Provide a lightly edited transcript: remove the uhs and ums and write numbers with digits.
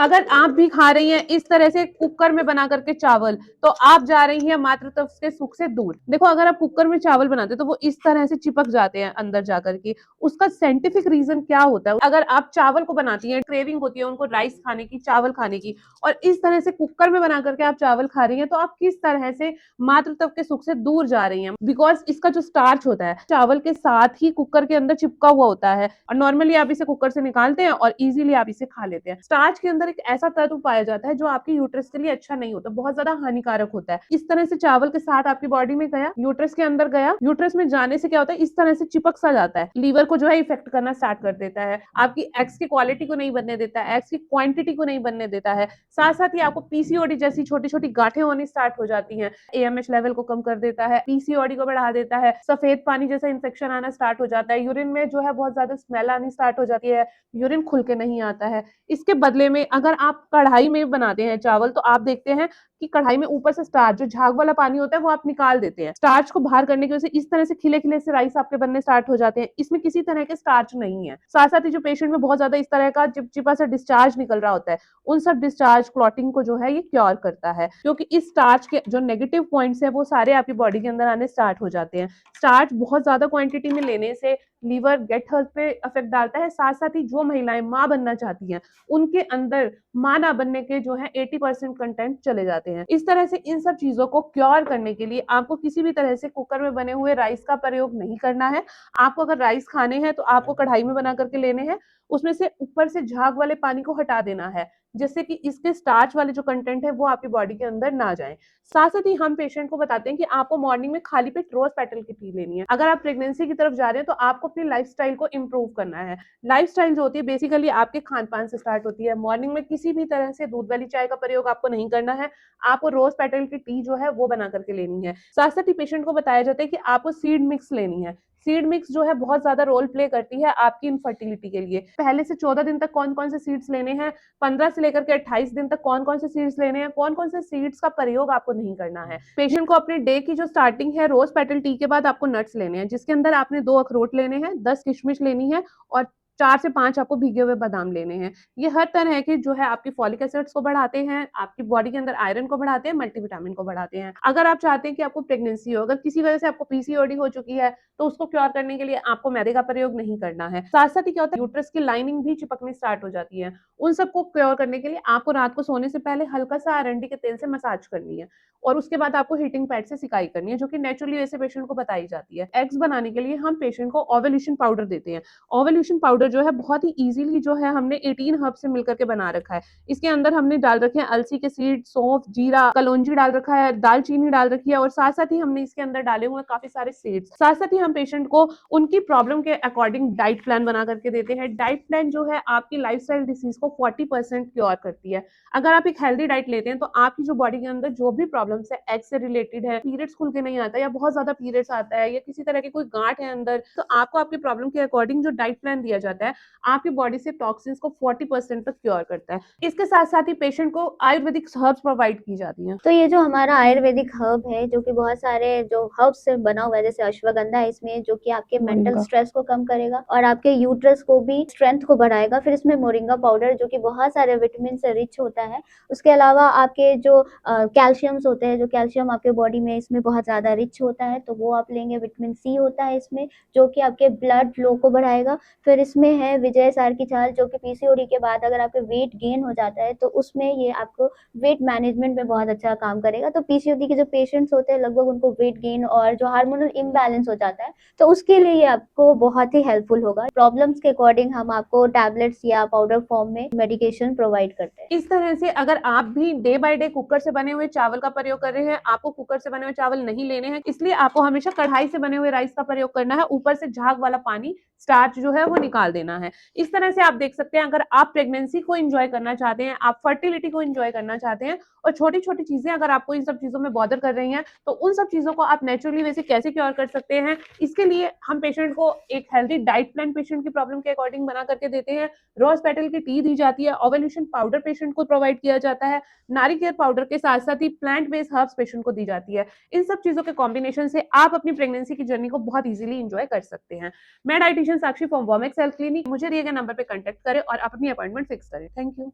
अगर आप भी खा रही हैं इस तरह से कुकर में बना करके चावल, तो आप जा रही हैं मातृत्व के सुख से दूर। देखो, अगर आप कुकर में चावल बनाते हो तो वो इस तरह से चिपक जाते हैं अंदर जाकर के। उसका साइंटिफिक रीजन क्या होता है? अगर आप चावल को बनाती हैं, क्रेविंग होती है उनको राइस खाने की, चावल खाने की, और इस तरह से कुकर में बना करके आप चावल खा रही हैं, तो आप किस तरह से मातृत्व के सुख से दूर जा रही हैं। बिकॉज इसका जो स्टार्च होता है चावल के साथ ही कुकर के अंदर चिपका हुआ होता है, और नॉर्मली आप इसे कुकर से निकालते हैं और इजीली आप इसे खा लेते हैं। स्टार्च के अंदर एक ऐसा तत्व पाया जाता है जो आपके यूट्रस के लिए अच्छा नहीं होता, बहुत ज्यादा हानिकारक होता है। इस तरह से चावल के साथ आपकी बॉडी में गया, यूट्रस के अंदर गया, यूट्रस में जाने से क्या होता है, इस तरह से चिपक सा जाता है, लीवर को जो है इफेक्ट करना स्टार्ट कर देता है, आपकी एग्स की क्वालिटी को नहीं बनने देता है, एग्स की क्वांटिटी को नहीं बनने देता है। साथ साथ ही आपको पीसीओडी जैसी छोटी छोटी गांठें होनी स्टार्ट हो जाती हैं, एएमएच लेवल को कम कर देता है, पीसीओडी को बढ़ा देता है, सफेद पानी जैसा इंफेक्शन आना स्टार्ट हो जाता है, यूरिन में जो है बहुत ज्यादा स्मेल आनी स्टार्ट हो जाती है, यूरिन खुल के नहीं आता है। इसके बदले में अगर आप कढ़ाई में बनाते हैं चावल, तो आप देखते हैं कि कढ़ाई में ऊपर से स्टार्च, जो झाग वाला पानी होता है, वो आप निकाल देते हैं। स्टार्च को बाहर करने की वजह से इस तरह से खिले खिले से राइस आपके बनने स्टार्ट हो जाते हैं। इसमें किसी तरह के स्टार्च नहीं है। साथ साथ ही जो पेशेंट में बहुत ज्यादा इस तरह का चिपचिपा सा डिस्चार्ज निकल रहा होता है, उन सब डिस्चार्ज क्लॉटिंग को जो है ये क्योर करता है, क्योंकि इस स्टार्च के जो नेगेटिव पॉइंट्स है वो सारे आपकी बॉडी के अंदर आने स्टार्ट हो जाते हैं। स्टार्च बहुत ज्यादा क्वांटिटी में लेने से लीवर गेट हेल्थ पे इफेक्ट डालता है। साथ साथ ही जो महिलाएं मां बनना चाहती हैं, उनके अंदर मां ना बनने के जो है 80% कंटेंट चले जाते हैं। इस तरह से इन सब चीजों को क्योर करने के लिए आपको किसी भी तरह से कुकर में बने हुए राइस का प्रयोग नहीं करना है। आपको अगर राइस खाने हैं तो आपको कढ़ाई में बना करके लेने हैं, उसमें से ऊपर से झाग वाले पानी को हटा देना है, जिससे कि इसके स्टार्च वाले जो कंटेंट है वो आपकी बॉडी के अंदर ना जाए। साथ साथ ही हम पेशेंट को बताते हैं कि आपको मॉर्निंग में खाली पेट रोज पेटल की टी लेनी है। अगर आप प्रेगनेंसी की तरफ जा रहे हैं तो आपको अपनी लाइफस्टाइल को इम्प्रूव करना है। लाइफस्टाइल जो होती है बेसिकली आपके खान पान से स्टार्ट होती है। मॉर्निंग में किसी भी तरह से दूध वाली चाय का प्रयोग आपको नहीं करना है। आपको रोज पेटल की टी जो है वो बना करके लेनी है। साथ साथ ही पेशेंट को बताया जाता है कि आपको सीड मिक्स लेनी है। सीड मिक्स जो है बहुत ज्यादा रोल प्ले करती है आपकी इनफर्टिलिटी के लिए। पहले से 14 दिन तक कौन कौन से सीड्स लेने हैं, 15 से लेकर के 28 दिन तक कौन कौन से सीड्स लेने हैं, कौन कौन से सीड्स का प्रयोग आपको नहीं करना है। पेशेंट को अपने डे की जो स्टार्टिंग है, रोज पेटल टी के बाद आपको नट्स लेने हैं, जिसके अंदर आपने 2 अखरोट लेने हैं, 10 किशमिश लेनी है, और 4 से 5 आपको भीगे हुए बादाम लेने हैं। ये हर तरह के जो है आपकी फॉलिक एसिड्स को बढ़ाते हैं, आपकी बॉडी के अंदर आयरन को बढ़ाते हैं, मल्टीविटामिन को बढ़ाते हैं। अगर आप चाहते हैं कि आपको प्रेगनेंसी हो, अगर किसी वजह से आपको पीसीओडी हो चुकी है, तो उसको क्योर करने के लिए आपको मैदे का प्रयोग नहीं करना है। साथ साथ ही क्या होता है, यूट्रस की लाइनिंग भी चिपकनी स्टार्ट हो जाती है। उन सबको क्योर करने के लिए आपको रात को सोने से पहले हल्का सा अरंडी के तेल से मसाज करनी है, और उसके बाद आपको हीटिंग पैड से सिकाई करनी है, जो कि नेचुरली ऐसे पेशेंट को बताई जाती है। एग्स बनाने के लिए हम पेशेंट को ओवल्यूशन पाउडर देते हैं। ओवल्यूशन पाउडर जो है बहुत ही इजीली जो है हमने 18 हर्ब से मिलकर के बना रखा है। इसके अंदर हमने डाल रखे हैं अलसी के सीड, सौंफ, जीरा, कलौंजी डाल रखा है, दालचीनी डाल रखी है, और साथ साथ ही हमने इसके अंदर डाले हुए काफी सारे सीड्स। साथ साथ ही हम पेशेंट को उनकी प्रॉब्लम के अकॉर्डिंग डाइट प्लान बना करके देते हैं। डाइट प्लान जो है आपकी लाइफस्टाइल डिसीज को 40% क्योर करती है। अगर आप एक हेल्दी डाइट लेते हैं तो आपकी जो बॉडी के अंदर जो भी प्रॉब्लम्स है, एग से रिलेटेड है, पीरियड्स खुल के नहीं आता या बहुत ज्यादा पीरियड्स आता है, या किसी तरह की कोई गांठ है अंदर, तो आपको आपकी प्रॉब्लम के अकॉर्डिंग जो डाइट प्लान दिया जाता है आपकी बॉडी से टॉक्सिन्स को 40% तक क्योर करता है। इसके साथ साथ ही पेशेंट को आयुर्वेदिक हर्ब्स प्रोवाइड की जाती हैं। तो ये जो हमारा आयुर्वेदिक हर्ब है, जो कि बहुत सारे जो हर्ब्स से बना हुआ है, जैसे अश्वगंधा है इसमें, जो कि आपके मेंटल मोरिंगा। स्ट्रेस को कम करेगा और आपके यूट्रस को भी स्ट्रेंथ को बढ़ाएगा। फिर इसमें मोरिंगा पाउडर, जो कि बहुत सारे विटामिन से रिच होता है। उसके अलावा आपके जो कैल्शियम्स होते हैं, जो कैल्शियम आपके बॉडी में इसमें बहुत ज़्यादा रिच होता है, तो वो आप लेंगे। विटामिन सी होता है इसमें, जो कि आपके ब्लड फ्लो को बढ़ाएगा। फिर इसमें है विजय सार की छाल, जो कि पीसीओडी के बाद अगर आपके वेट गेन हो जाता है तो उसमें ये आपको वेट मैनेजमेंट में बहुत अच्छा काम करेगा। तो पीसीओडी के जो पेशेंट्स होते हैं, लगभग उनको वेट गेन और जो हार्मोनल इम्बैलेंस हो जाता है, तो उसके लिए ये आपको बहुत ही हेल्पफुल होगा। प्रॉब्लम्स के अकॉर्डिंग हम आपको टैबलेट्स या पाउडर फॉर्म में मेडिकेशन प्रोवाइड करते हैं। इस तरह से अगर आप भी डे बाय डे कुकर से बने हुए चावल का प्रयोग कर रहे हैं, आपको कुकर से बने हुए चावल नहीं लेने हैं, इसलिए आपको हमेशा कढ़ाई से बने हुए राइस का प्रयोग करना है। ऊपर से झाग वाला पानी, स्टार्च जो है वो निकाल देना है। इस तरह से आप देख सकते हैं, अगर आप प्रेगनेंसी को एंजॉय करना चाहते हैं, आप फर्टिलिटी को एंजॉय करना चाहते हैं, और छोटी छोटी चीजें अगर आपको इन सब चीजों में बॉदर कर रही हैं, तो उन सब चीजों को आप नेचुरली वैसे कैसे क्योर कर सकते हैं, इसके लिए हम पेशेंट को एक हेल्दी डाइट प्लान पेशेंट की प्रॉब्लम के अकॉर्डिंग बना करके देते हैं। रोज पेटल की टी दी जाती है, ओवल्यूशन पाउडर पेशेंट को प्रोवाइड किया जाता है, नारिकेल पाउडर के साथ साथ ही प्लांट बेस्ड हर्ब्स पेशेंट को दी जाती है। इन सब चीजों के कॉम्बिनेशन से आप अपनी प्रेगनेंसी की जर्नी को बहुत इजीली एंजॉय कर सकते हैं। मैं dietitian Sakshi from Womex health clinic. मुझे दिए गए नंबर पे कांटेक्ट करें और अपनी अपॉइंटमेंट फिक्स करें। Thank you.